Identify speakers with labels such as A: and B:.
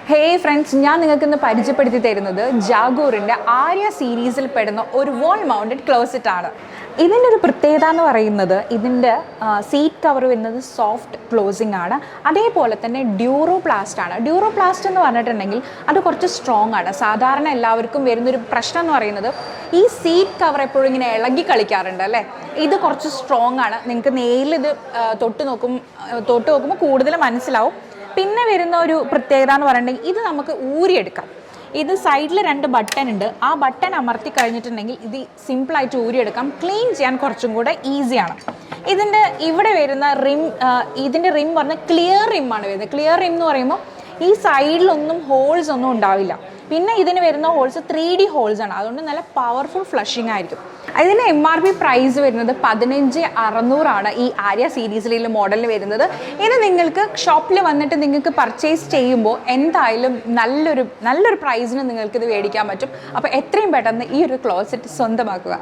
A: Hey friends, ഞാൻ നിങ്ങൾക്ക് ഇന്ന് പരിചയപ്പെടുത്തി തരുന്നത് ജാഗൂറിന്റെ ആര്യ സീരീസിൽ പെടുന്ന ഒരു വാൾ മൗണ്ടഡ് ക്ലോസറ്റ് ആണ്. ഇതിൻ്റെ ഒരു പ്രത്യേകത എന്ന് പറയുന്നത് ഇതിൻ്റെ സീറ്റ് കവർ വരുന്നത് സോഫ്റ്റ് ക്ലോസിംഗ് ആണ്. അതേപോലെ തന്നെ ഡ്യൂറോപ്ലാസ്റ്റ് ആണ്. ഡ്യൂറോപ്ലാസ്റ്റ് എന്ന് പറഞ്ഞിട്ടുണ്ടെങ്കിൽ അത് കുറച്ച് സ്ട്രോങ് ആണ്. സാധാരണ എല്ലാവർക്കും വരുന്നൊരു പ്രശ്നം എന്ന് പറയുന്നത് ഈ സീറ്റ് കവർ എപ്പോഴും ഇങ്ങനെ ഇളകി കളിക്കാറുണ്ട് അല്ലേ. ഇത് കുറച്ച് സ്ട്രോങ് ആണ്. നിങ്ങൾക്ക് നേരിൽ ഇത് തൊട്ട് നോക്കുമ്പോൾ കൂടുതൽ മനസ്സിലാവും. പിന്നെ വരുന്ന ഒരു പ്രത്യേകത എന്ന് പറഞ്ഞിട്ടുണ്ടെങ്കിൽ ഇത് നമുക്ക് ഊരിയെടുക്കാം. ഇത് സൈഡിൽ 2 ബട്ടൺ ഉണ്ട്. ആ ബട്ടൺ അമർത്തി കഴിഞ്ഞിട്ടുണ്ടെങ്കിൽ ഇത് സിമ്പിളായിട്ട് ഊരിയെടുക്കാം. ക്ലീൻ ചെയ്യാൻ കുറച്ചും കൂടെ ഈസിയാണ്. ഇതിൻ്റെ ഇവിടെ വരുന്ന ഇതിൻ്റെ റിം പറഞ്ഞാൽ ക്ലിയർ റിമ്മാണ് വരുന്നത്. ക്ലിയർ റിം എന്ന് പറയുമ്പോൾ ഈ സൈഡിലൊന്നും ഹോൾസ് ഒന്നും ഉണ്ടാവില്ല. പിന്നെ ഇതിന് വരുന്ന ഹോൾസ് 3D ഹോൾസ് ആണ്. അതുകൊണ്ട് നല്ല പവർഫുൾ ഫ്ലഷിംഗ് ആയിരിക്കും. ഇതിന് MRP പ്രൈസ് വരുന്നത് 15,600 ഈ ആര്യ സീരീസിലുള്ള മോഡലിന് വരുന്നത്. ഇത് നിങ്ങൾക്ക് ഷോപ്പിൽ വന്നിട്ട് നിങ്ങൾക്ക് പർച്ചേസ് ചെയ്യുമ്പോൾ എന്തായാലും നല്ലൊരു പ്രൈസിന് നിങ്ങൾക്ക് ഇത് മേടിക്കാൻ പറ്റും. അപ്പോൾ എത്രയും പെട്ടെന്ന് ഈ ഒരു ക്ലോസറ്റ് സ്വന്തമാക്കുക.